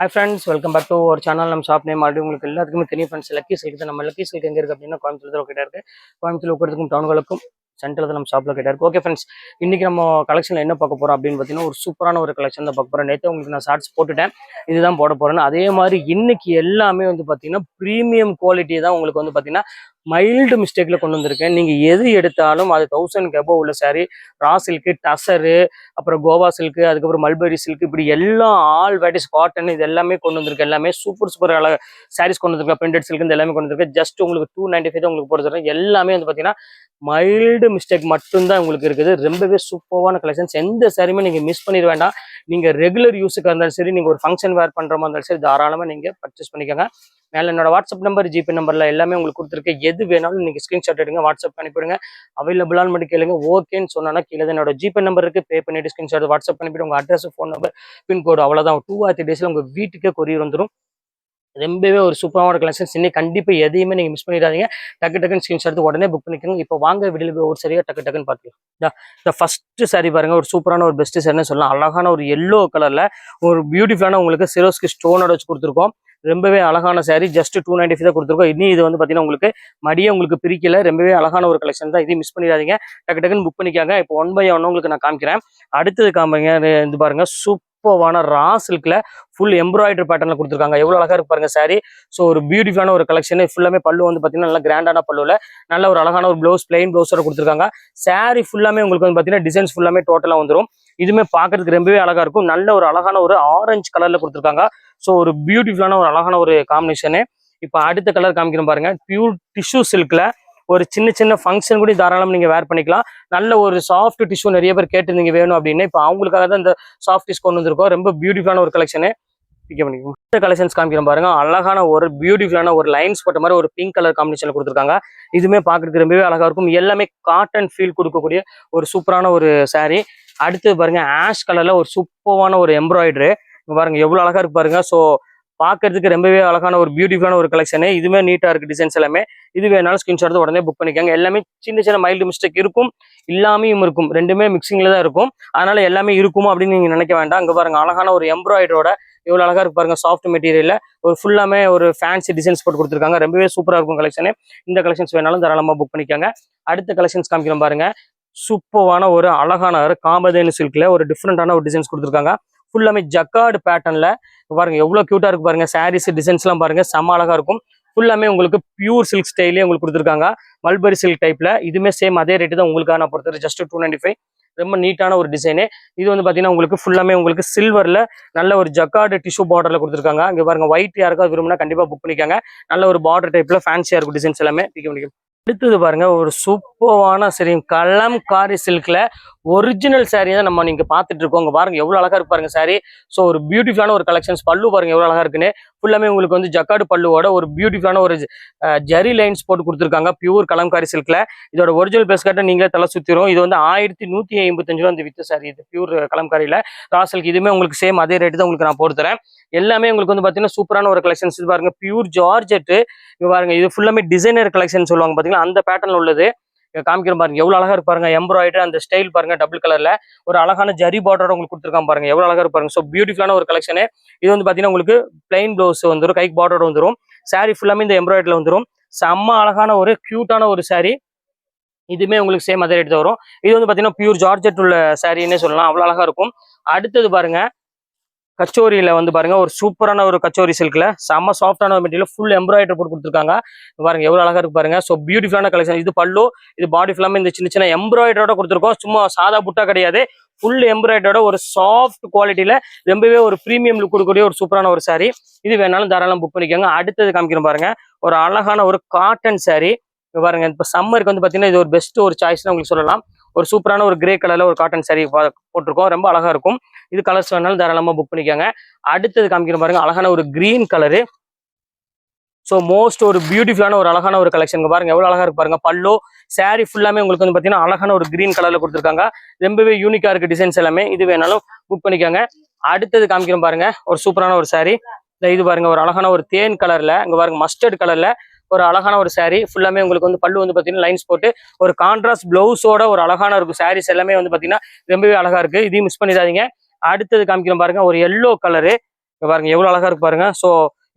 Hi friends, welcome back to our channel. நம்ம shop name already உங்களுக்கு எல்லாத்துக்குமே தெரியும் ஃப்ரெண்ட்ஸ். லக்கி சில்க் நம்ம லக்கி சில்க் எங்கே இருக்குது அப்படின்னா கோயம்புத்தூர் கிட்ட இருக்குது. கோயம்புத்தூர் உட்கிறதுக்கும் டவுன்களுக்கும் சென்டரில் நம்ம ஷாப்பில் கிட்ட இருக்குது. ஓகே ஃப்ரெண்ட்ஸ், இன்றைக்கி நம்ம கலெக்ஷனில் என்ன பார்க்க போகிறோம் அப்படின்னு பார்த்தீங்கன்னா ஒரு சூப்பரான ஒரு கலெக்ஷன் தான் பார்க்க போகிறோம். நேற்று உங்களுக்கு நான் ஷார்ட்ஸ் போட்டுட்டேன், இதுதான் போட போகிறேன்னு. அதே மாதிரி இன்னைக்கு எல்லாமே வந்து பார்த்தீங்கன்னா ப்ரீமியம் குவாலிட்டி தான் உங்களுக்கு வந்து பார்த்தீங்கன்னா மைல்டு மிஸ்டேக்கில் கொண்டு வந்திருக்கேன். நீங்கள் எது எடுத்தாலும் அது 1000 அபோவ் உள்ள சாரீ, ரா சில்க்கு, டசரு, அப்புறம் கோவா சில்க்கு, அதுக்கப்புறம் மல்பரி சில்க், இப்படி எல்லாம் ஆல் வெரைட்டிஸ் காட்டன் இது எல்லாமே கொண்டு வந்திருக்கு. எல்லாமே சூப்பர் அழகாக சாரீஸ் கொண்டு வந்திருக்கேன். பிரிண்டட் சில்க் இந்த எல்லாமே கொண்டு வந்திருக்கேன். ஜஸ்ட் உங்களுக்கு 295 தான் உங்களுக்கு போடுறது. எல்லாமே வந்து பார்த்தீங்கன்னா மைல்டு மிஸ்டேக் மட்டும்தான் உங்களுக்கு இருக்குது. ரொம்பவே சூப்பரான கலெக்ஷன்ஸ். எந்த சாரியுமே நீங்கள் மிஸ் பண்ணிட வேண்டாம். நீங்கள் ரெகுலர் யூஸுக்கு இருந்தாலும் சரி, நீங்கள் ஒரு ஃபங்க்ஷன் வேர் பண்ணுற மாதிரி இருந்தாலும் சரி, தாராளமாக நீங்கள் பர்ச்சேஸ் பண்ணிக்கோங்க. மேலே என்னோட வாட்ஸ்அப் நம்பர், ஜிபே நம்பரில் எல்லாமே உங்களுக்கு கொடுத்துருக்கு. எது வேணாலும் நீங்கள் ஸ்க்ரீன்ஷாட் எடுங்க, வாட்ஸ்அப் அனுப்பிடுங்க. அவைலபிளான்னு மட்டும் கேளுங்க. ஓகேன்னு சொன்னா கீழே என்னோட ஜிபே நம்பர் இருக்குது, பே பண்ணிட்டு ஸ்க்ரீன்ஷாட் வாட்ஸ்அப் பண்ணிவிட்டு உங்கள் அட்ரஸ், ஃபோன் நம்பர், பின்கோடு, அவ்வளோதான். 2 or 3 டேஸில் உங்கள் வீட்டுக்கே கொரியர் வந்துடும். ரொம்பவே ஒரு சூப்பரான கலெக்ஷன்ஸ். இன்னைக்கு கண்டிப்பாக எதையுமே நீங்கள் மிஸ் பண்ணிடாதீங்க. டக்குன்னு ஸ்க்ரீன்ஷாட் எடுத்து உடனே புக் பண்ணிக்கோங்க. இப்போ வாங்க வீடியோ ஒரு சரியாக டக்குன்னு பார்த்துக்கலாம். இந்த ஃபர்ஸ்ட் சாரி பாருங்க, ஒரு சூப்பரான ஒரு பெஸ்ட் சாரின்னு சொல்லலாம். அழகான ஒரு எல்லோ கலரில் ஒரு பியூட்டிஃபுல்லான உங்களுக்கு சிரோஸ்க்கு ஸ்டோனோட வச்சு கொடுத்துருக்கோம். ரொம்பவே அழகான சாரி. ஜஸ்ட் 295 தான் கொடுத்துருக்கோம். இனி இது வந்து பார்த்தீங்கன்னா உங்களுக்கு மடியே உங்களுக்கு பிரிக்கல. ரொம்பவே அழகான ஒரு கலெக்ஷன் தான். இதையும் மிஸ் பண்ணிடாதீங்க. டக்குன்னு புக் பண்ணிக்காங்க. இப்போ 1 by 1 உங்களுக்கு நான் காமிக்கிறேன். அடுத்தது காமிங்க. இது பாருங்க, சூப்பரான ரா சில்க்ல ஃபுல் எம்ப்ராய்டரி பேட்டர்ல கொடுத்துருக்காங்க. எவ்வளவு அழகா இருக்கு பாருங்க சாரி. ஸோ ஒரு பியூட்டிஃபுல்லான ஒரு கலெக்ஷன். ஃபுல்லாமே பல்லு வந்து பார்த்தீங்கன்னா நல்லா கிராண்டான பல்லுல நல்ல ஒரு அழகான ஒரு ப்ளவுஸ், பிளைன் ப்ளவுஸோட கொடுத்துருக்காங்க. சாரி ஃபுல்லாமே உங்களுக்கு வந்து பார்த்தீங்கன்னா டிசைன்ஸ் ஃபுல்லாமே டோட்டலா வந்துடும். இதுவுமே பார்க்கறதுக்கு ரொம்பவே அழகா இருக்கும். நல்ல ஒரு அழகான ஒரு ஆரஞ்சு கலர்ல கொடுத்துருக்காங்க. ஸோ ஒரு பியூட்டிஃபுல்லான ஒரு அழகான ஒரு காம்பினேஷனு. இப்போ அடுத்த கலர் காமிக்கிறோம் பாருங்க. பியூர் டிஷ்யூ சில்க்ல ஒரு சின்ன ஃபங்க்ஷன் கூட தாராளமாக நீங்கள் வேர் பண்ணிக்கலாம். நல்ல ஒரு சாஃப்ட் டிஷ்யூ நிறைய பேர் கேட்டு வேணும் அப்படின்னு இப்போ அவங்களுக்காக தான் இந்த சாஃப்ட் டிஷ் கொண்டு வந்திருக்கோம். ரொம்ப பியூட்டிஃபுல்லான ஒரு கலெக்ஷனு. இந்த கலெக்ஷன்ஸ் காமிக்கிறோம் பாருங்க. அழகான ஒரு பியூட்டிஃபுல்லான ஒரு லைன்ஸ் போட்ட மாதிரி ஒரு பிங்க் கலர் காம்பினேஷன்ல கொடுத்துருக்காங்க. இதுவுமே பார்க்கறதுக்கு ரொம்பவே அழகா இருக்கும். எல்லாமே காட்டன் ஃபீல் கொடுக்கக்கூடிய ஒரு சூப்பரான ஒரு சாரீ. அடுத்து பாருங்க, ஆஷ் கலர்ல ஒரு சூப்பரான ஒரு எம்ப்ராய்டரி பாருங்க, எவ்வளவு அழகா இருக்கு பாருங்க. ஸோ பார்க்கறதுக்கு ரொம்பவே அழகான ஒரு பியூட்டிஃபுல்லான ஒரு கலெக்ஷனு. இதுவுமே நீட்டா இருக்கு டிசைன்ஸ் எல்லாமே. இது வேணாலும் ஸ்கிரீன்ஷாட் எடுத்து உடனே புக் பண்ணிக்கோங்க. எல்லாமே சின்ன மைல்டு மிஸ்டேக் இருக்கும், இல்லாமையும் இருக்கும். ரெண்டுமே மிக்சிங்ல தான் இருக்கும். அதனால எல்லாமே இருக்குமோ அப்படின்னு நீங்க நினைக்க வேண்டாம். அங்க பாருங்க, அழகான ஒரு எம்ப்ராய்டரோட எவ்வளவு அழகா இருக்கு பாருங்க. சாஃப்ட் மெட்டீரியல்ல ஒரு ஃபுல்லாமே ஒரு ஃபேன்சி டிசைன்ஸ் போட்டு கொடுத்துருக்காங்க. ரொம்பவே சூப்பரா இருக்கும் கலெக்ஷனு. இந்த கலெக்ஷன்ஸ் வேணாலும் தாராளமா புக் பண்ணிக்கோங்க. அடுத்த கலெக்ஷன்ஸ் காமிக்கிறோம் பாருங்க. சூப்பரான ஒரு அழகான காமதேனு சில்க்ல ஒரு டிஃப்ரெண்டான ஒரு டிசைன்ஸ் கொடுத்துருக்காங்க. ஃபுல்லாமே ஜக்கார்டு பேட்டர்ன்ல பாருங்க, எவ்வளவு கியூட்டா இருக்கு பாருங்க. சாரீஸ் டிசைன்ஸ் எல்லாம் பாருங்க, செம்ம அழகா இருக்கும். ஃபுல்லாமே உங்களுக்கு பியூர் சில்க் ஸ்டைலே உங்களுக்கு கொடுத்துருக்காங்க. மல்பரி சில்க் டைப்ல. இதுவுமே சேம் அதே ரேட்டு தான் உங்களுக்காக நான் பொறுத்தவரை. ஜஸ்ட் 295. ரொம்ப நீட்டான ஒரு டிசைனு. இது வந்து பாத்தீங்கன்னா உங்களுக்கு ஃபுல்லாமே உங்களுக்கு சில்வர்ல நல்ல ஒரு ஜக்கார்டு டிஷ்யூ பார்டர்ல கொடுத்துருக்காங்க. இங்க பாருங்க, ஒயிட் யாருக்காவது விரும்பினா கண்டிப்பா புக் பண்ணிக்காங்க. நல்ல ஒரு பார்டர் டைப்ல ஃபேன்சியா இருக்கும் டிசைன்ஸ் எல்லாமே. அடுத்தது பாருங்க, ஒரு சூப்பரான சரி கலம்காரி சில்க்ல ஒரிஜினல் சாரீ தான் நம்ம நீங்க பாத்துட்டு இருக்கோம். பாருங்க எவ்வளவு அழகா இருக்கு பாருங்க சாரீ. ஸோ ஒரு பியூட்டிஃபுல்லான ஒரு கலெக்ஷன்ஸ். பல்லு பாருங்க எவ்வளவு அழகா இருக்குன்னு. ஃபுல்லாமே உங்களுக்கு வந்து ஜக்கார்டு பல்லுவோட ஒரு பியூட்டிஃபுல்லான ஒரு ஜெரி லைன்ஸ் போட்டு கொடுத்துருக்காங்க. பியூர் கலம்காரி சில்க்ல. இதோட ஒரிஜினல் பேஸ் கட்ட நீங்களே தலை சுத்திரும். இது வந்து 1155 ரூபா இந்த வித்து சாரி. இது பியூர் கலம்காரியில ரா சில்க். இதுவுமே உங்களுக்கு சேம் அதே ரேட்டு தான் உங்களுக்கு நான் போட்டு தரேன். எல்லாமே உங்களுக்கு வந்து பாத்தீங்கன்னா சூப்பரான ஒரு கலெக்ஷன்ஸ். இது பாருங்க, பியூர் ஜார்ஜெட். இது பாருங்க, இது ஃபுல்லாமே டிசைனர் கலெக்ஷன் சொல்லுவாங்க பாத்தீங்கன்னா, அந்த பேட்டர்ல உள்ளது. காமிக்கிற பாருங்க, எவ்வளவு அழகா இருக்கு பாருங்க. எம்ப்ராய்டரி அந்த ஸ்டைல் பாருங்க, டபுள் கலர்ல ஒரு அழகான ஜரி பார்டரோட உங்களுக்கு கொடுத்துருக்காங்க பாருங்க. எவ்வளவு அழகா இருக்கு பாருங்க. ஸோ பியூட்டிஃபுல்லான ஒரு கலெக்ஷனு. இது வந்து பாத்தீங்கன்னா உங்களுக்கு பிளைன் ப்ளவுஸ் வந்துடும், கைக்கு பார்டரோட வந்துடும். சாரி ஃபுல்லாமே இந்த எம்ப்ராய்டரில வந்துடும். செம்ம அழகான ஒரு கியூட்டான ஒரு சாரி. இதுவுமே உங்களுக்கு சேம் அதே ரேட் தான் வரும். இது வந்து பாத்தீங்கன்னா பியூர் ஜார்ஜெட் உள்ள சாரின்னே சொல்லலாம். அவ்வளவு அழகா இருக்கும். அடுத்தது பாருங்க, கச்சோரியில வந்து பாருங்க, ஒரு சூப்பரான ஒரு கச்சோரி சில்க்ல செம்ம சாஃப்டான மெட்டீரியல் ஃபுல் எம்ப்ராய்டரி போட்டு கொடுத்துருக்காங்க. பாருங்க எவ்வளவு அழகா இருக்கு பாருங்க. ஸோ பியூட்டிஃபுல்லான கலெக்ஷன். இது பல்லு, இது பாடி ஃபுல்லாமே இந்த சின்ன எம்ப்ராய்டரோட கொடுத்துருக்கோம். சும்மா சாதா புட்டா கிடையாது, ஃபுல் எம்ப்ராய்டரோட ஒரு சாஃப்ட் குவாலிட்டியில ரொம்பவே ஒரு ப்ரீமியம் லுக் கொடுக்கக்கூடிய ஒரு சூப்பரான ஒரு சாரி. இது வேணாலும் தாராளம் புக் பண்ணிக்கோங்க. அடுத்தது காமிக்கிறோம் பாருங்க, ஒரு அழகான ஒரு காட்டன் சாரி. பாருங்க, இப்போ சம்மருக்கு வந்து பாத்தீங்கன்னா இது ஒரு பெஸ்ட் ஒரு சாய்ஸ் உங்களுக்கு சொல்லலாம். ஒரு சூப்பரான ஒரு கிரே கலர்ல ஒரு காட்டன் சாரி போட்டிருக்கோம். ரொம்ப அழகா இருக்கும். இது கலர்ஸ் வேணாலும் தாராளமா புக் பண்ணிக்கோங்க. அடுத்தது காமிக்கிறோம் பாருங்க, அழகான ஒரு கிரீன் கலரு. ஸோ மோஸ்ட் ஒரு பியூட்டிஃபுல்லான ஒரு அழகான ஒரு கலெக்ஷன். பாருங்க எவ்வளவு அழகா இருக்கு பாருங்க. பல்லோ சாரி ஃபுல்லாமே உங்களுக்கு வந்து பாத்தீங்கன்னா அழகான ஒரு கிரீன் கலர்ல கொடுத்துருக்காங்க. ரொம்பவே யூனிக்கா இருக்கு டிசைன்ஸ் எல்லாமே. இது வேணாலும் புக் பண்ணிக்கோங்க. அடுத்தது காமிக்கிறோம் பாருங்க, ஒரு சூப்பரான ஒரு சாரி. இது பாருங்க, ஒரு அழகான ஒரு தேன் கலர்ல, இங்க பாருங்க மஸ்டர்ட் கலர்ல ஒரு அழகான ஒரு சாரி. ஃபுல்லாமே உங்களுக்கு வந்து பல்லு வந்து பாத்தீங்கன்னா லைன்ஸ் போட்டு ஒரு கான்ட்ராஸ்ட் பிளவுஸோட ஒரு அழகான இருக்கும். சாரீஸ் எல்லாமே வந்து பாத்தீங்கன்னா ரொம்பவே அழகா இருக்கு. இதையும் மிஸ் பண்ணிடாதீங்க. அடுத்தது காமிக்கிறோம் பாருங்க, ஒரு எல்லோ கலரு. பாருங்க எவ்வளவு அழகா இருக்கு பாருங்க. ஸோ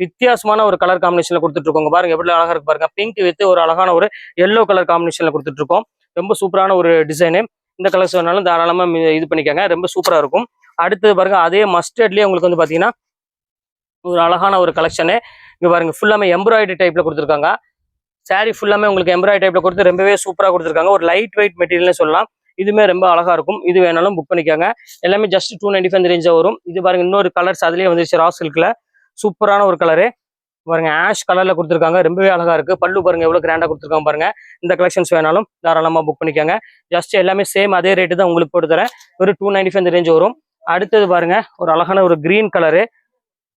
வித்தியாசமான ஒரு கலர் காம்பினேஷன்ல கொடுத்துட்டு இருக்கோங்க. பாருங்க எவ்வளவு அழகா இருக்கு பாருங்க. பிங்க் வித் ஒரு அழகான ஒரு எல்லோ கலர் காம்பினேஷன்ல கொடுத்துட்டு இருக்கோம். ரொம்ப சூப்பரான ஒரு டிசைனு. இந்த கலர்ஸ் வேணாலும் தாராளமா இது பண்ணிக்கோங்க, ரொம்ப சூப்பரா இருக்கும். அடுத்தது பாருங்க அதே மஸ்டர்ட்லயே உங்களுக்கு வந்து பாத்தீங்கன்னா ஒரு அழகான ஒரு கலெக்ஷனு. இங்க பாருங்க ஃபுல்லாமே எம்ப்ராய்டரி டைப்ல கொடுத்துருக்காங்க. சாரி ஃபுல்லாமே உங்களுக்கு எம்ப்ராய்டரி டைப்ல கொடுத்து ரொம்பவே சூப்பரா கொடுத்துருக்காங்க. ஒரு லைட் வெயிட் மெட்டீரியல்னு சொல்லலாம். இதுமே ரொம்ப அழகா இருக்கும். இது வேணாலும் புக் பண்ணிக்கோங்க. எல்லாமே ஜஸ்ட் 295 ரேஞ்சா வரும். இது பாருங்க இன்னொரு கலர்ஸ் அதுலயே வந்துருச்சு ரா சில்க்ல. சூப்பரான ஒரு கலரு பாருங்க. ஆஷ் கலர்ல கொடுத்துருக்காங்க. ரொம்பவே அழகா இருக்கு. பல்லு பாருங்க எவ்வளவு கிராண்டா கொடுத்துருக்காங்க பாருங்க. இந்த கலெக்ஷன்ஸ் வேணாலும் தாராளமா புக் பண்ணிக்கோங்க. ஜஸ்ட் எல்லாமே சேம் அதே ரேட்டு தான் உங்களுக்கு போட்டு தரேன். ஒரு 295 ரேஞ்ச் வரும். அடுத்தது பாருங்க ஒரு அழகான ஒரு கிரீன் கலரு.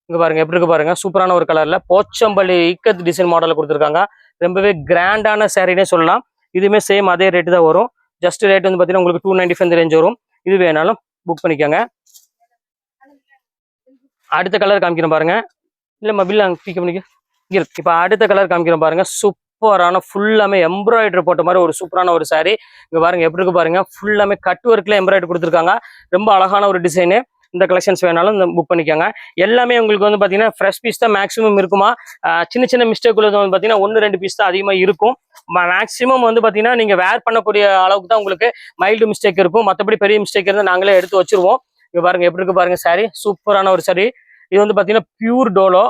இங்க பாருங்க எப்படி இருக்கு பாருங்க. சூப்பரான ஒரு கலர்ல போச்சம்பள்ளி இக்கத் டிசைன் மாடல்ல கொடுத்துருக்காங்க. ரொம்பவே கிராண்டான சாரினே சொல்லலாம். இதுவுமே சேம் அதே ரேட்டு தான் வரும். ஜஸ்ட் ரேட் வந்து பாத்தீங்கன்னா உங்களுக்கு 295 ரேஞ்ச் வரும். இது வேணாலும் புக் பண்ணிக்கோங்க. அடுத்த கலர் காமிக்கிறேன் பாருங்க. இல்ல பில் பிக் பண்ணிக்க. இப்ப அடுத்த கலர் காமிக்கிறேன் பாருங்க. சூப்பரான ஃபுல்லாமே எம்ப்ராய்டரி போட்ட மாதிரி ஒரு சூப்பரான ஒரு சாரி. இங்க பாருங்க எப்படி இருக்கு பாருங்க. ஃபுல்லாமே கட் ஒர்க்ல எம்ப்ராய்டரி கொடுத்துருக்காங்க. ரொம்ப அழகான ஒரு டிசைனு. இந்த கலெக்ஷன்ஸ் வேணாலும் புக் பண்ணிக்கோங்க. எல்லாமே உங்களுக்கு வந்து பாத்தீங்கன்னா ஃப்ரெஷ் பீஸ் தான் மேக்ஸிமம் இருக்குமா. சின்ன சின்ன மிஸ்டேக் உள்ளது வந்து பாத்தீங்கன்னா 1-2 பீஸ் தான் அதிகமா இருக்கும். மேக்ஸிமம் வந்து பாத்தீங்கன்னா நீங்க வேர் பண்ணக்கூடிய அளவுக்கு தான் உங்களுக்கு மைல்டு மிஸ்டேக் இருக்கும். மற்றபடி பெரிய மிஸ்டேக் இருந்தால் நாங்களே எடுத்து வச்சிருவோம். இங்க பாருங்க எப்படி இருக்கு பாருங்க சாரி. சூப்பரான ஒரு சாரி. இது வந்து பாத்தீங்கன்னா பியூர் டோலோ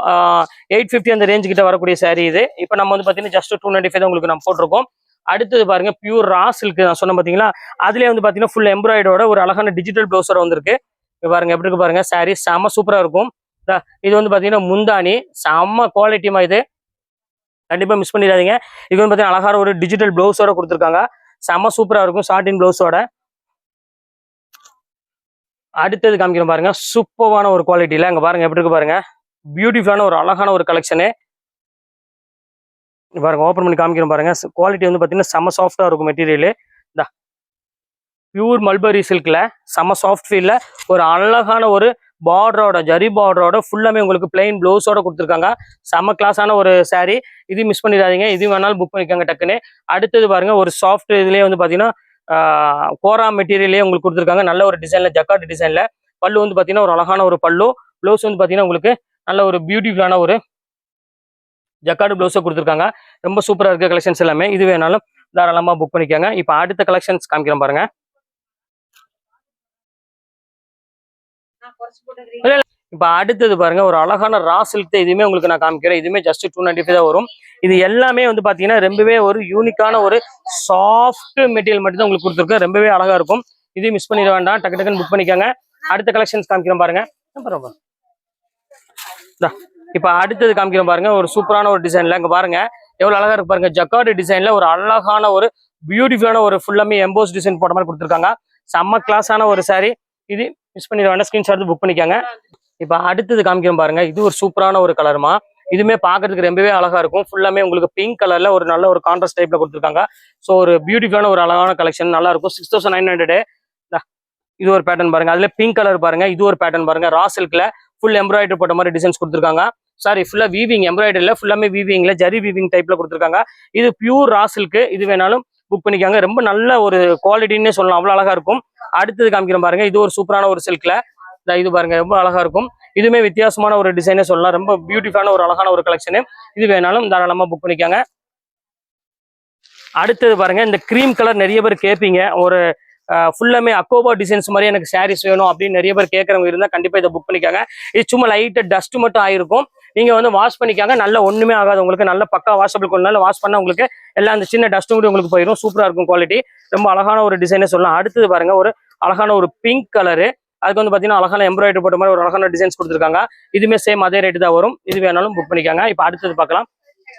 850 அந்த ரேஞ்சு கிட்ட வரக்கூடிய சாரி இது. இப்போ நம்ம வந்து பாத்தீங்கன்னா ஜஸ்ட் 295 தான் உங்களுக்கு நம்ம போட்டிருக்கோம். அடுத்தது பாருங்க பியூர் ரா சில்க் நான் சொன்னேன் பாத்தீங்களா. அதுலயே வந்து பாத்தீங்கன்னா ஃபுல் எம்ப்ராய்டரோட ஒரு அழகான டிஜிட்டல் பிளவுஸோட வந்திருக்கு. பாருங்க எப்படி இருக்கு பாருங்க. சாரி செம்ம சூப்பரா இருக்கும். இது வந்து பாத்தீங்கன்னா முந்தானி செம்ம குவாலிட்டிமா. இது கண்டிப்பா மிஸ் பண்ணிடாதீங்க. இது வந்து பாத்தீங்கன்னா அழகான ஒரு டிஜிட்டல் பிளவுஸோட கொடுத்துருக்காங்க. செம்ம சூப்பரா இருக்கும் ஷார்டின் பிளவுஸோட. அடுத்தது காமிக்கிறோம் பாருங்க. சூப்பரான ஒரு குவாலிட்டியில அங்க பாருங்க எப்படி இருக்கு பாருங்க. பியூட்டிஃபுல்லான ஒரு அழகான ஒரு கலெக்ஷனு. பாருங்க ஓப்பன் பண்ணி காமிக்கிறோம் பாருங்க. குவாலிட்டி வந்து பாத்தீங்கன்னா செம்ம சாஃப்டா இருக்கும் மெட்டீரியல். பியூர் மல்பரி சில்க்ல செம்ம சாஃப்ட் ஃபீல்ல ஒரு அழகான ஒரு பார்டரோட ஜரி பார்டரோட ஃபுல்லாமே உங்களுக்கு பிளைன் ப்ளவுஸோட கொடுத்துருக்காங்க. செம்ம கிளாஸான ஒரு சாரி. இது மிஸ் பண்ணிடாதீங்க. இது வேணாலும் புக் பண்ணிக்கோங்க டக்குன்னு. அடுத்தது பாருங்க ஒரு சாஃப்ட் இதுலயே வந்து பாத்தீங்கன்னா கோரா மெட்டீரியலே உங்களுக்கு கொடுத்துருக்காங்க. நல்ல ஒரு டிசைன்ல ஜக்கார்ட் டிசைன்ல. பல்லு வந்து பாத்தீங்கன்னா ஒரு அழகான ஒரு பல்லு. ப்ளவுஸ் வந்து பாத்தீங்கன்னா உங்களுக்கு நல்ல ஒரு பியூட்டிஃபுல்லான ஒரு ஜக்கார்டு ப்ளவுஸை கொடுத்துருக்காங்க. ரொம்ப சூப்பரா இருக்க கலெக்ஷன்ஸ் எல்லாமே. இது வேணாலும் தாராளமா புக் பண்ணிக்கோங்க. இப்போ அடுத்த கலெக்ஷன்ஸ் காமிக்கிறேன் பாருங்க. இப்ப அடுத்தது பாருங்க ஒரு அழகான ரா சில்க். இதுவுமே உங்களுக்கு நான் காமிக்கிறேன். இதுவுமே ஜஸ்ட் 295 தான் வரும். இது எல்லாமே வந்து பாத்தீங்கன்னா ரொம்பவே ஒரு யூனிக்கான ஒரு சாஃப்ட் மெட்டீரியல் மட்டும் தான் உங்களுக்கு கொடுத்துருக்கு. ரொம்பவே அழகா இருக்கும். இது மிஸ் பண்ணிட வேண்டாம். டக்கு டக்குன்னு புக் பண்ணிக்கோங்க. அடுத்த கலெக்ஷன்ஸ் காமிக்கிறோம் பாருங்க. இப்ப அடுத்தது காமிக்கிறோம் பாருங்க. ஒரு சூப்பரான ஒரு டிசைன்ல இங்க பாருங்க எவ்வளவு அழகா இருக்கு பாருங்க. ஜக்கார்டு டிசைன்ல ஒரு அழகான ஒரு பியூட்டிஃபுல்லான ஒரு ஃபுல்லாமே எம்போஸ் டிசைன் போட்ட மாதிரி கொடுத்துருக்காங்க. செம்ம கிளாஸான ஒரு சாரி. இது மிஸ் பண்ணிட வேண்டாம். ஸ்கிரீன்ஷாட் புக் பண்ணிக்கோங்க. இப்ப அடுத்தது காமிக்கிறோம் பாருங்க. இது ஒரு சூப்பரான ஒரு கலருமா. இதுமே பாக்குறதுக்கு ரொம்பவே அழகா இருக்கும். ஃபுல்லாமே உங்களுக்கு பிங்க் கலர்ல ஒரு நல்ல ஒரு கான்ட்ராஸ்ட் டைப்ல கொடுத்துருக்காங்க. ஸோ ஒரு பியூட்டிஃபுல்லான ஒரு அழகான கலெக்ஷன். நல்லா இருக்கும். 6900. இது ஒரு பேட்டர்ன் பாருங்க. அதுல பிங்க் கலர் பாருங்க. இது ஒரு பேட்டர்ன் பாருங்க. ரா சில்க்ல ஃபுல் எம்ப்ராய்டரி போட்ட மாதிரி டிசைன்ஸ் கொடுத்துருக்காங்க. சாரி ஃபுல்லா வீவிங் எம்ப்ராய்டரியில ஃபுல்லாமே வீவிங்ல ஜரி வீவிங் டைப்ல கொடுத்துருக்காங்க. இது பியூர் ரா சில்க். இது வேணாலும் புக் பண்ணிக்காங்க. ரொம்ப நல்ல ஒரு குவாலிட்டின்னு சொல்லலாம். அவ்வளவு அழகா இருக்கும். அடுத்தது காமிக்கிறோம் பாருங்க. இது ஒரு சூப்பரான ஒரு சில்க்ல இது பாருங்க ரொம்ப அழகா இருக்கும். இதுவுமே வித்தியாசமான ஒரு டிசைனே சொல்லலாம். ரொம்ப பியூட்டிஃபுல்லான ஒரு அழகான ஒரு கலெக்ஷனு. இது வேணாலும் தாராளமா புக் பண்ணிக்காங்க. அடுத்தது பாருங்க இந்த கிரீம் கலர் நிறைய பேர் கேட்பீங்க. ஒரு ஃபுல்லாமே அக்கோபா டிசைன்ஸ் மாதிரி எனக்கு சாரீஸ் வேணும் அப்படின்னு நிறைய பேர் கேட்கறவங்க இருந்தால் கண்டிப்பா இதை புக் பண்ணிக்காங்க. இது சும்மா லைட்டா டஸ்ட் மட்டும் ஆயிருக்கும். நீங்க வந்து வாஷ் பண்ணிக்காங்க. நல்ல ஒண்ணுமே ஆகாது உங்களுக்கு. நல்ல பக்கா வாஷபிள். கொஞ்ச நாள் வாஷ் பண்ணா உங்களுக்கு எல்லாம் அந்த சின்ன டஸ்ட்டும் கூட உங்களுக்கு போயிடும். சூப்பரா இருக்கும் குவாலிட்டி. ரொம்ப அழகான ஒரு டிசைனே சொல்லலாம். அடுத்தது பாருங்க ஒரு அழகான ஒரு பிங்க் கலரு. அதுக்கு வந்து பாத்தீங்கன்னா அழகான எம்ப்ராய்டரி போட்ட மாதிரி ஒரு அழகான டிசைன்ஸ் கொடுத்துருக்காங்க. இதுமே சேம் அதே ரேட்டு தான் வரும். இது வேணாலும் புக் பண்ணிக்காங்க. இப்ப அடுத்தது பார்க்கலாம்.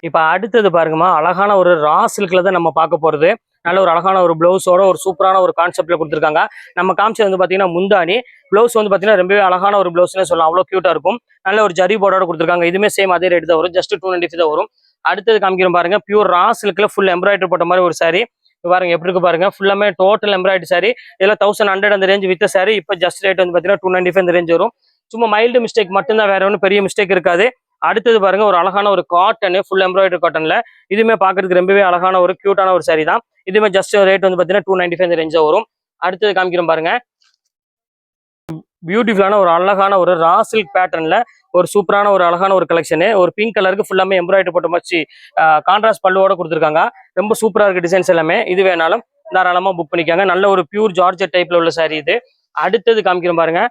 இப்ப அடுத்தது பாருங்கம்மா அழகான ஒரு ரா சில்க்ல தான் நம்ம பார்க்க போறது. நல்ல ஒரு அழகான ஒரு பிளவுஸோட ஒரு சூப்பரான ஒரு கான்செப்ட்ல கொடுத்துருக்காங்க. நம்ம காமிச்சது வந்து பாத்தீங்கன்னா முந்தானி. பிளவுஸ் வந்து பாத்தீங்கன்னா ரொம்பவே அழகான ஒரு பிளவுஸ்னே சொல்லலாம். அவ்வளவு கியூட்டா இருக்கும். நல்ல ஒரு ஜரி போர்டோட கொடுத்துருக்காங்க. இதுமே சேம் அதே ரேட் தான் வரும். ஜஸ்ட் 295 தான் வரும். அடுத்தது காமிக்கிறோம் பாருங்க. பியூர் ரா சில்க்ல ஃபுல் எம்ப்ராய்டரி போட்ட மாதிரி ஒரு சாரி. பாருங்க எப்படி இருக்கு பாருங்க. ஃபுல்லாமே டோட்டல் எம்ப்ராய்டரி சாரி. இதெல்லாம் 1100 அந்த ரேஞ்ச் வித்த சாரி. இப்போ ஜஸ்ட் ரேட் வந்து பாத்தீங்கன்னா 295 அந்த ரேஞ்ச் வரும். சும்மா மைல்டு மிஸ்டேக் மட்டும்தான். வேற ஒன்றும் பெரிய மிஸ்டேக் இருக்காது. அடுத்தது பாருங்க ஒரு அழகான ஒரு காட்டன் ஃபுல் எம்ப்ராய்டரி காட்டன்ல. இதுவுமே பாக்குறதுக்கு ரொம்பவே அழகான ஒரு கியூட்டான ஒரு சாரி தான். இதுவுமே ஜஸ்ட் ரேட் வந்து பாத்தீங்கன்னா 295 ரேஞ்சா வரும். அடுத்தது காமிக்கிறோம் பாருங்க. பியூட்டிஃபுல்லான ஒரு அழகான ஒரு ரா சில்க் பேட்டர்ன்ல ஒரு சூப்பரான ஒரு அழகான ஒரு கலெக்ஷனு. ஒரு பிங்க் கலருக்கு ஃபுல்லாமே எம்ப்ராய்டரி போட்ட மாதிரி கான்ட்ராஸ்ட் பல்லுவோட கொடுத்துருக்காங்க. ரொம்ப சூப்பரா இருக்கு டிசைன்ஸ் எல்லாமே. இது வேணாலும் தாராளமா புக் பண்ணிக்காங்க. நல்ல ஒரு பியூர் ஜார்ஜெட் டைப்ல உள்ள சாரி இது. அடுத்தது காமிக்கிறோம் பாருங்க.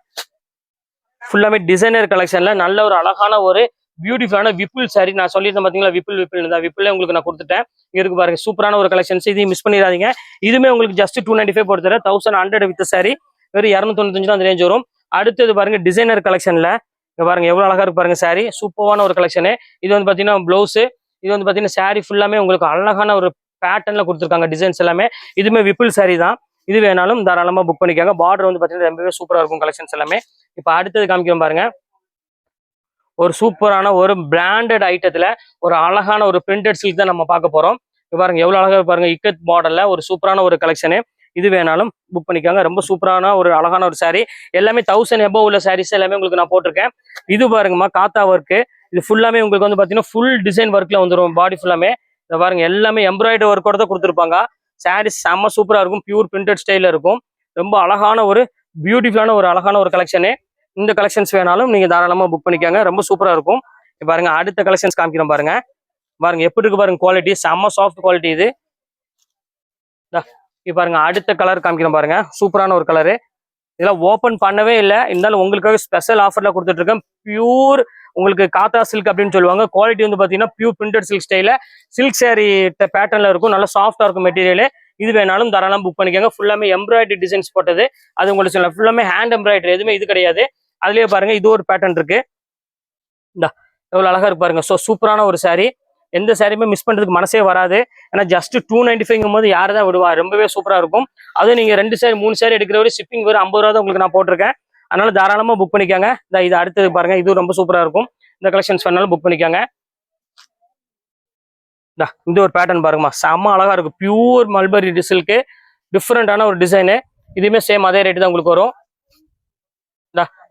ஃபுல்லாமே டிசைனர் கலெக்ஷன்ல நல்ல ஒரு அழகான ஒரு பியூட்டிஃபுல்லான விப்புல் சாரி. நான் சொல்லியிருந்தேன் பாத்தீங்களா, விப்புல் தான். விப்புல உங்களுக்கு நான் கொடுத்துட்டேன். இங்க இருக்கு பாருங்க, சூப்பரான ஒரு கலெக்ஷன்ஸ். இதையும் மிஸ் பண்ணிடாதீங்க. இதுமே உங்களுக்கு ஜஸ்ட் 295 போட்டு 1100 வித் சாரி. வெறும் 295 தான் அந்த ரேஞ்ச் வரும். அடுத்தது பாருங்க டிசைனர் கலெக்ஷன்ல. இங்க பாருங்க எவ்வளவு அழகா இருக்கு பாருங்க சாரி. சூப்பரான ஒரு கலெக்ஷனு. இது வந்து பாத்தீங்கன்னா பிளவுஸ். இது வந்து பாத்தீங்கன்னா சாரி ஃபுல்லாமே உங்களுக்கு அழகான ஒரு பேட்டர்ன்ல கொடுத்துருக்காங்க டிசைன்ஸ் எல்லாமே. இதுமே விப்புல் சாரி தான். இது வேணாலும் தாராளமா புக் பண்ணிக்காங்க. பார்டர் வந்து பாத்தீங்கன்னா ரொம்பவே சூப்பரா இருக்கும் கலெக்ஷன்ஸ் எல்லாமே. இப்ப அடுத்தது காமிக்கிறோம் பாருங்க. ஒரு சூப்பரான ஒரு பிராண்டட் ஐட்டத்துல ஒரு அழகான ஒரு பிரிண்டட் சில்க் தான் நம்ம பார்க்க போறோம். பாருங்க எவ்வளவு அழகா பாருங்க, இக்கத் மாடல்ல ஒரு சூப்பரான ஒரு கலெக்ஷனு. இது வேணாலும் புக் பண்ணிக்காங்க. ரொம்ப சூப்பரான ஒரு அழகான ஒரு சாரி. எல்லாமே 1000 எபோவ் உள்ள சாரீஸ் எல்லாமே உங்களுக்கு நான் போட்டிருக்கேன். இது பாருங்கம்மா, காத்தா ஒர்க்கு. இது ஃபுல்லாமே உங்களுக்கு வந்து பாத்தீங்கன்னா ஃபுல் டிசைன் ஒர்க்ல வந்துடும். பாடி ஃபுல்லாமே இதை பாருங்க, எல்லாமே எம்ப்ராய்டரி ஒர்க்கோட தான் கொடுத்துருப்பாங்க. சாரீஸ் செம்ம சூப்பரா இருக்கும். பியூர் பிரிண்டட் ஸ்டைல இருக்கும். ரொம்ப அழகான ஒரு பியூட்டிஃபுல்லான ஒரு அழகான ஒரு கலெக்ஷனு. இந்த கலெக்ஷன்ஸ் வேணாலும் நீங்க தாராளமா புக் பண்ணிக்காங்க. ரொம்ப சூப்பரா இருக்கும். பாருங்க அடுத்த கலெக்ஷன்ஸ் காமிக்கிறோம் பாருங்க. பாருங்க எப்படி இருக்கு பாருங்க, குவாலிட்டி செம்ம சாஃப்ட் குவாலிட்டி இது. பாருங்க அடுத்த கலர் காமிக்கிறோம் பாருங்க. சூப்பரான ஒரு கலரு. இதெல்லாம் ஓப்பன் பண்ணவே இல்லை, இருந்தாலும் உங்களுக்காக ஸ்பெஷல் ஆஃபர்ல கொடுத்துட்டு இருக்கேன். பியூர் உங்களுக்கு காத்தா சில்க் அப்படின்னு சொல்லுவாங்க. குவாலிட்டி வந்து பாத்தீங்கன்னா பியூர் பிரிண்டட் சில்க் ஸ்டைல சில்க் சாரி பேட்டர்ன்ல இருக்கும். நல்லா சாஃப்டா இருக்கும் மெட்டீரியல். இது வேணாலும் தாராளம் புக் பண்ணிக்கோங்க. ஃபுல்லாமே எம்ப்ராய்டரி டிசைன்ஸ் போட்டது. அது உங்களுக்கு சொல்லலாம். ஃபுல்லாமே ஹேண்ட் எம்ப்ராய்டரி, எதுவுமே இது கிடையாது. அதுலயே பாருங்க இது ஒரு பேட்டர்ன் இருக்கு. இந்த எவ்வளவு அழகா இருக்கு பாருங்க. ஸோ சூப்பரான ஒரு சாரி. எந்த சாரியுமே மிஸ் பண்றதுக்கு மனசே வராது. ஏன்னா ஜஸ்ட் 295 போது யாரு தான் விடுவா. ரொம்பவே சூப்பரா இருக்கும். அதுவும் நீங்க 2 சாரி 3 சாரி எடுக்கிற வரை ஷிப்பிங் வெறும் 50 ரூபா தான் உங்களுக்கு நான் போட்டிருக்கேன். அதனால தாராளமா புக் பண்ணிக்காங்க. இது அடுத்தது பாருங்க, இது ரொம்ப சூப்பரா இருக்கும். இந்த கலெக்ஷன்ஸ் வேணாலும் புக் பண்ணிக்காங்க. இந்த ஒரு பேட்டர்ன் பாருங்கம்மா, செம்ம அழகா இருக்கும். பியூர் மல்பரி சில்க்கு, டிஃப்ரெண்டான ஒரு டிசைனு. இதுவுமே சேம் அதே ரேட்டு தான் உங்களுக்கு வரும்.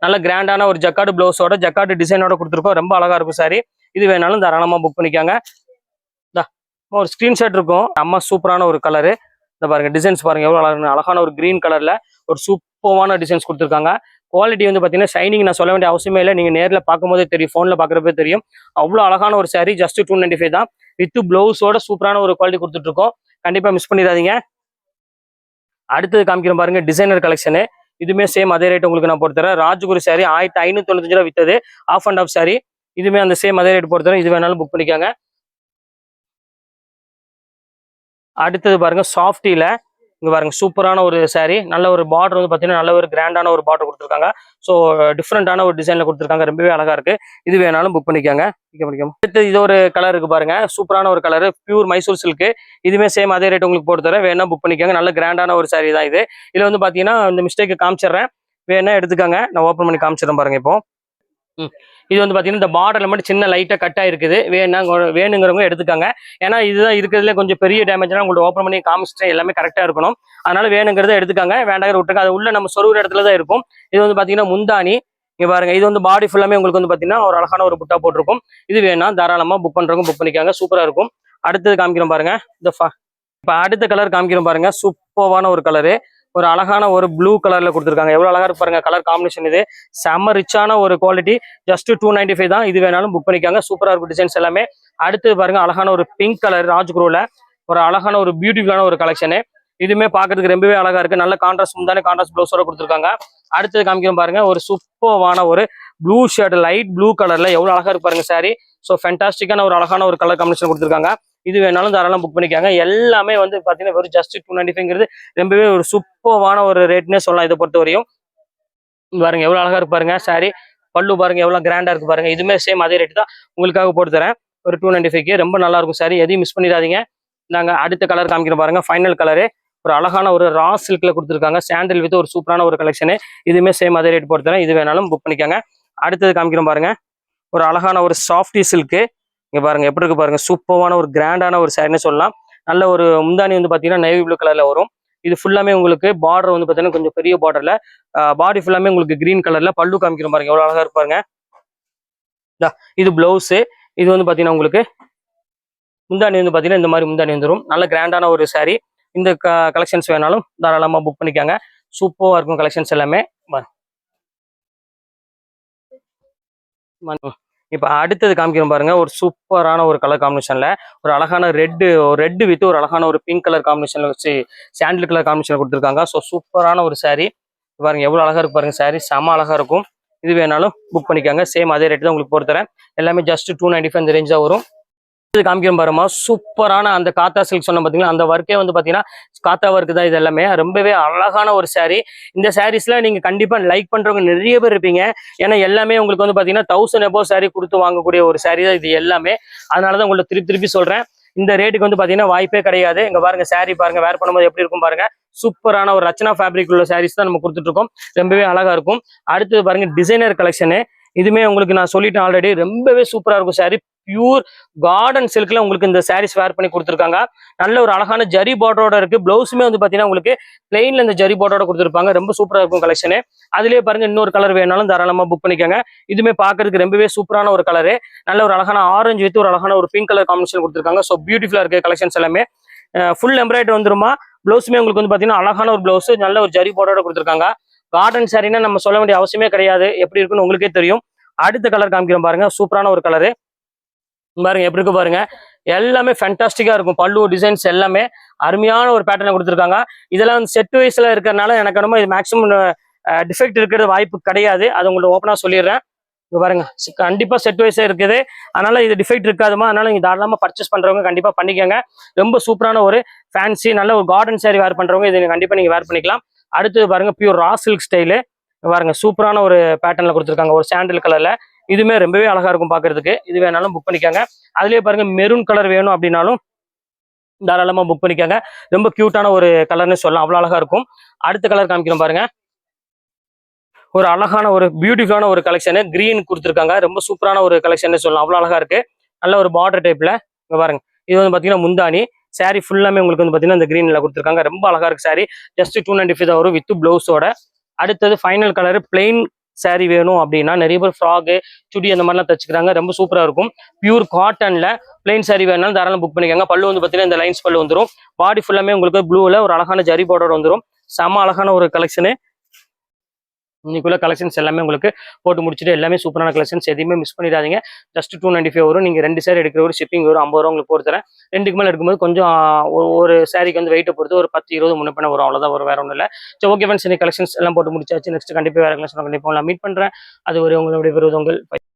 நல்ல கிராண்டான ஒரு ஜக்கார்டு பிளவுஸோட ஜக்கார்டு டிசைனோட கொடுத்துருக்கோம். ரொம்ப அழகா இருக்கும் சாரி. இது வேணாலும் தாராளமா புக் பண்ணிக்காங்க. ஒரு ஸ்கிரீன்ஷாட் இருக்கும். செம்ம சூப்பரான ஒரு கலரு. இந்த பாருங்க டிசைன்ஸ் பாருங்க எவ்வளவு அழகான ஒரு கிரீன் கலர்ல ஒரு சூப்பரான டிசைன்ஸ் கொடுத்துருக்காங்க. குவாலிட்டி வந்து பாத்தீங்கன்னா ஷைனிங் நான் சொல்ல வேண்டிய அவசியமே இல்லை. நீங்க நேரில் பார்க்கும்போதே தெரியும், போன்ல பாக்குறப்பே தெரியும். அவ்வளவு அழகான ஒரு சாரி. ஜஸ்ட் 295 தான். வித் பிளவுஸோட சூப்பரான ஒரு குவாலிட்டி கொடுத்துட்டு இருக்கோம். கண்டிப்பா மிஸ் பண்ணிடாதீங்க. அடுத்தது காமிக்கிறோம் பாருங்க, டிசைனர் கலெக்ஷனு. இதுவுமே சேம் அதே ரேட் உங்களுக்கு நான் போட்டு தரேன். ராஜ்குரு சாரி 1595 ரூபா வித்தது. Half and half sari. இதுவுமே அந்த சேம் அதே ரேட் போட்டு தரேன். இது வேணாலும் புக் பண்ணிக்காங்க. அடுத்தது பாருங்க சாஃப்டில. இங்க பாருங்க சூப்பரான ஒரு சாரி. நல்ல ஒரு பார்டர் வந்து பாத்தீங்கன்னா நல்ல ஒரு கிராண்டான ஒரு பார்டர் கொடுத்துருக்காங்க. ஸோ டிஃப்ரெண்டான ஒரு டிசைன்ல கொடுத்துருக்காங்க. ரொம்பவே அழகா இருக்கு. இது வேணாலும் புக் பண்ணிக்காங்க. அடுத்து இது ஒரு கலர் இருக்கு பாருங்க, சூப்பரான ஒரு கலர். Pure Mysore silk. இதுவுமே சேம் அதே ரேட் உங்களுக்கு போட்டு தரேன். வேணா புக் பண்ணிக்காங்க. நல்ல கிராண்டான ஒரு சாரி தான் இது. இதுல வந்து பாத்தீங்கன்னா இந்த மிஸ்டேக் காமிச்சிடுறேன், வேணா எடுத்துக்காங்க. நான் ஓப்பன் பண்ணி காமிச்சிடறேன் பாருங்க இப்போ. இது வந்து பாத்தீங்கன்னா இந்த பார்டர்ல மட்டும் சின்ன லைட்டா கட் ஆயிருக்குது. வேணுங்கிறவங்க எடுத்துக்காங்க. ஏன்னா இதுதான் இருக்கிறதுல கொஞ்சம் பெரிய டேமேஜ்னா உங்களுக்கு ஓப்பன் பண்ணி காமிச்சிட்டேன். எல்லாமே கரெக்டா இருக்கணும். அதனால வேணுங்கிறத எடுத்துக்காங்க, வேண்டாங்கிற விட்டுருங்க. அது உள்ள நம்ம சொருகிற இடத்துல தான் இருக்கும். இது வந்து பாத்தீங்கன்னா முந்தானி. இங்க பாருங்க, இது வந்து பாடி ஃபுல்லாமே உங்களுக்கு வந்து பாத்தீங்கன்னா ஒரு அழகான ஒரு புட்டா போட்டிருக்கும். இது வேணா தாராளமா புக் பண்றவங்க புக் பண்ணிக்காங்க. சூப்பரா இருக்கும். அடுத்தது காமிக்கிறோம் பாருங்க. இப்ப அடுத்த கலர் காமிக்கிறோம் பாருங்க. சூப்பரான ஒரு கலரு. ஒரு அழகான ஒரு ப்ளூ கலர்ல கொடுத்துருக்காங்க. எவ்வளவு அழகா இருக்கு பாருங்க கலர் காம்பினேஷன். இது செம்ம ரிச்சான ஒரு குவாலிட்டி. ஜஸ்ட் 295 தான். இது வேணாலும் புக் பண்ணிக்காங்க. சூப்பரா இருக்கும் டிசைன்ஸ் எல்லாமே. அடுத்து பாருங்க அழகான ஒரு பிங்க் கலர் ராஜ்குருல ஒரு அழகான ஒரு பியூட்டிஃபுல்லான ஒரு கலெக்ஷனு. இதுவுமே பாக்குறதுக்கு ரொம்பவே அழகா இருக்கு. நல்ல கான்ட்ராஸ்ட் முந்தானே கான்ட்ராஸ்ட் பிளவுஸோட கொடுத்துருக்காங்க. அடுத்தது காமிக்கிறோம் பாருங்க, ஒரு சூப்பரான ஒரு ப்ளூ ஷர்ட், லைட் ப்ளூ கலர்ல எவ்வளவு அழகா இருக்கு பாருங்க சாரி. ஸோ ஃபேண்டாஸ்டிக்கான ஒரு அழகான ஒரு கலர் காம்பினேஷன் கொடுத்துருக்காங்க. இது வேணாலும் தாராளம் புக் பண்ணிக்காங்க. எல்லாமே வந்து பாத்தீங்கன்னா வெறும் ஜஸ்ட் 295ங்கிறது ரொம்பவே ஒரு சூப்பரான ஒரு ரேட்னே சொல்லலாம். இதை பொறுத்த வரையும் பாருங்க எவ்வளவு அழகா இருக்கு பாருங்க சாரி. பல்லு பாருங்க எவ்வளவு கிராண்டா இருக்கு பாருங்க. இதுமே சேம் அதே ரேட் தான் உங்களுக்காக போட்டு தரேன். ஒரு 295க்கு ரொம்ப நல்லா இருக்கும் சாரி. எதையும் மிஸ் பண்ணிடாதீங்க. நாங்க அடுத்த கலர் காமிக்கிறோம் பாருங்க. Final colour. ஒரு அழகான ஒரு ரா சில்க்ல கொடுத்துருக்காங்க. சாண்டல் வித் ஒரு சூப்பரான ஒரு கலெக்ஷனு. இதுவுமே சேம் அதே ரேட் போட்டு தரேன். இது வேணாலும் புக் பண்ணிக்காங்க. அடுத்தது காமிக்கிறோம் பாருங்க, ஒரு அழகான ஒரு சாஃப்டி சில்க்கு. இங்க பாருங்க எப்படி இருக்கு பாருங்க. சூப்பரான ஒரு கிராண்டான ஒரு சாரின்னு சொல்லலாம். நல்ல ஒரு முந்தானி வந்து பாத்தீங்கன்னா நேவி ப்ளூ கலர்ல வரும். இது ஃபுல்லாமே உங்களுக்கு பார்டர் வந்து பாத்தீங்கன்னா கொஞ்சம் பெரிய பார்டர்ல, பாடி ஃபுல்லாமே உங்களுக்கு கிரீன் கலர்ல. பல்லு காமிக்கிறோம் பாருங்க எவ்வளவு அழகா இருப்பாருங்க. இது பிளவுஸ். இது வந்து பாத்தீங்கன்னா உங்களுக்கு முந்தானி வந்து பாத்தீங்கன்னா இந்த மாதிரி முந்தானி வந்துடும். நல்ல கிராண்டான ஒரு சாரி. இந்த கலெக்ஷன்ஸ் வேணாலும் தாராளமா புக் பண்ணிக்காங்க. சூப்பரா இருக்கும் கலெக்ஷன்ஸ் எல்லாமே. இப்போ அடுத்தது காமிக்கிறோம் பாருங்க, ஒரு சூப்பரான ஒரு கலர் காம்பினேஷன்ல ஒரு அழகான ரெட்டு வித் ஒரு அழகான ஒரு பிங்க் கலர் காம்பினேஷன்ல வச்சு சாண்டில் கலர் காம்பினேஷன் கொடுத்துருக்காங்க. ஸோ சூப்பரான ஒரு saree பாருங்க, எவ்வளவு அழகா இருக்கு பாருங்க. saree செம அழகா இருக்கும். இது வேணாலும் புக் பண்ணிக்காங்க. சேம் அதே ரேட் தான் உங்களுக்கு போட்டுறேன். எல்லாமே ஜஸ்ட் 295 இந்த ரேஞ்ச் தான் வரும். இது காமிக்கிறோம் பாருமா, சூப்பரான அந்த காத்தா சில்க் சொன்ன பாத்தீங்களா, அந்த ஒர்க்கே வந்து பாத்தீங்கன்னா காத்தா ஒர்க் தான். இது எல்லாமே ரொம்பவே அழகான ஒரு saree. இந்த சாரீஸ்ல நீங்க கண்டிப்பா லைக் பண்றவங்க நிறைய பேர் இருப்பீங்க. ஏன்னா எல்லாமே உங்களுக்கு வந்து பாத்தீங்கன்னா 1000 above saree கொடுத்து வாங்கக்கூடிய ஒரு saree தான் இது எல்லாமே. அதனாலதான் உங்கள்ட்ட திருப்பி திருப்பி சொல்றேன், இந்த ரேட்டுக்கு வந்து பாத்தீங்கன்னா வாய்ப்பே கிடையாது. இங்க பாருங்க saree பாருங்க, வேர் பண்ணும்போது எப்படி இருக்கும் பாருங்க. சூப்பரான ஒரு ரச்சனா ஃபேப்ரிக் உள்ள சாரீஸ் தான் நம்ம கொடுத்துட்டு இருக்கோம். ரொம்பவே அழகா இருக்கும். அடுத்தது பாருங்க டிசைனர் கலெக்ஷனு. இதுமே உங்களுக்கு நான் சொல்லிட்டேன் ஆல்ரெடி, ரொம்பவே சூப்பரா இருக்கும் saree. பியூர் கார்டன் சில்க்ல உங்களுக்கு இந்த சாரீஸ் வேர் பண்ணி கொடுத்துருக்காங்க. நல்ல ஒரு அழகான ஜரி பார்டரோட இருக்கு. பிளவுஸுமே வந்து பாத்தீங்கன்னா உங்களுக்கு பிளெயின்ல இந்த ஜரி பார்டரோட கொடுத்துருப்பாங்க. ரொம்ப சூப்பரா இருக்கும் கலெக்ஷனு. அதுலயே பாருங்க இன்னொரு கலர் வேணாலும் தாராளமா புக் பண்ணிக்கோங்க. இதுமே பாக்குறதுக்கு ரொம்பவே சூப்பரான ஒரு கலரு. நல்ல ஒரு அழகான ஆரஞ்சு வித் ஒரு அழகான ஒரு பிங்க் கலர் காம்பினேஷன் கொடுத்துருக்காங்க. ஸோ பியூட்டிஃபுல்லா இருக்கு கலெக்ஷன்ஸ் எல்லாமே. ஃபுல் எம்ப்ராய்டரி வந்துருமா. பிளவுஸுமே உங்களுக்கு வந்து பாத்தீங்கன்னா அழகான ஒரு பிளவுஸ், நல்ல ஒரு ஜரி பார்டரோட கொடுத்துருக்காங்க. கார்டன் சாரின்னா நம்ம சொல்ல வேண்டிய அவசியமே கிடையாது, எப்படி இருக்குன்னு உங்களுக்கே தெரியும். அடுத்த கலர் காமிக்கிறோம் பாருங்க, சூப்பரான ஒரு கலரு பாருங்க, எப்படி இருக்கு பாருங்க. எல்லாமே ஃபேண்டாஸ்டிக்கா இருக்கும். பல்லு டிசைன்ஸ் எல்லாமே அருமையான ஒரு பேட்டர்னை கொடுத்துருக்காங்க. இதெல்லாம் வந்து செட் வைஸ்ல இருக்கிறதுனால எனக்கு என்னமோ இது மேக்ஸிமம் டிஃபெக்ட் இருக்கிறது வாய்ப்பு கிடையாது. அது உங்களுக்கு ஓப்பனா சொல்லிடுறேன். இங்க பாருங்க, கண்டிப்பா செட் வைஸே இருக்குது. அதனால இது டிஃபெக்ட் இருக்காதுமா. அதனால நீங்க தாராளமா பர்ச்சேஸ் பண்றவங்க கண்டிப்பா பண்ணிக்கோங்க. ரொம்ப சூப்பரான ஒரு ஃபேன்சி நல்ல ஒரு கார்டன் சாரி வேர் பண்றவங்க இது கண்டிப்பா நீங்க வேர் பண்ணிக்கலாம். அடுத்தது பாருங்க, பியூர் ரா சில்க் ஸ்டைலு பாருங்க, சூப்பரான ஒரு பேட்டர்ன்ல கொடுத்துருக்காங்க, ஒரு சாண்டில் கலர்ல. இதுமே ரொம்பவே அழகா இருக்கும் பாக்குறதுக்கு. இது வேணாலும் புக் பண்ணிக்கோங்க. அதுலயே பாருங்க மெரூன் கலர் வேணும் அப்படின்னாலும் தாராளமா புக் பண்ணிக்கோங்க. ரொம்ப கியூட்டான ஒரு கலர்னு சொல்லலாம், அவ்வளவு அழகா இருக்கும். அடுத்த கலர் காமிக்கிறோம் பாருங்க, ஒரு அழகான ஒரு பியூட்டிஃபுல்லான ஒரு கலெக்ஷன் கிரீன் கொடுத்துருக்காங்க. ரொம்ப சூப்பரான ஒரு கலெக்ஷன் சொல்லலாம், அவ்வளவு அழகா இருக்கு. நல்ல ஒரு பார்டர் டைப்ல இங்க பாருங்க. இது வந்து பாத்தீங்கன்னா முந்தானி சாரி ஃபுல்லாமே உங்களுக்கு வந்து பாத்தீங்கன்னா இந்த கிரீன்ல கொடுத்துருக்காங்க. ரொம்ப அழகா இருக்கு சாரி. ஜஸ்ட் 295 தான் வரும் வித் பிளவுஸோட. அடுத்தது ஃபைனல் கலர் பிளெயின் சாரி வேணும் அப்படின்னா நிறைய பேர் ஃப்ராகு சுடி அந்த மாதிரிலாம் தச்சுக்கிறாங்க. ரொம்ப சூப்பரா இருக்கும். பியூர் காட்டன்ல பிளெயின் சாரி வேணாலும் தாராளம் புக் பண்ணிக்கோங்க. பல்லு வந்து பாத்தீங்கன்னா இந்த லைன்ஸ் பல்லு வந்துடும். பாடி ஃபுல்லாமே உங்களுக்கு ப்ளூல ஒரு அழகான ஜரி பார்டர் வந்துடும். செம அழகான ஒரு கலெக்ஷனு. இன்னைக்குள்ள கலெக்ஷன்ஸ் எல்லாமே உங்களுக்கு போட்டு முடிச்சுட்டு எல்லாமே சூப்பரான கலெக்ஷன்ஸ், எதையுமே மிஸ் பண்ணிடாதீங்க. ஜஸ்ட் 295 வரும். நீங்க 2 சேர் எடுக்கிற ஒரு ஷிப்பிங் வரும் 50 ரூபா உங்களுக்கு போட்டு தரேன். 2க்கு மேல எடுக்கும்போது கொஞ்சம் ஒரு சாரிக்கு வந்து வெயிட்டை பொறுத்து ஒரு 10-20 முன்னப்பின வரும், அவ்வளவுதான் வரும், வேற ஒன்றும் இல்லை. சரி, ஓகே ஃப்ரெண்ட்ஸ், இன்னைக்கு கலெக்ஷன்ஸ் எல்லாம் போட்டு முடிச்சாச்சு. நெக்ஸ்ட் கண்டிப்பா வேற கலெக்ஷன் கண்டிப்பா நான் மீட் பண்றேன். அது ஒரு உங்களுடைய விருதுங்கள்.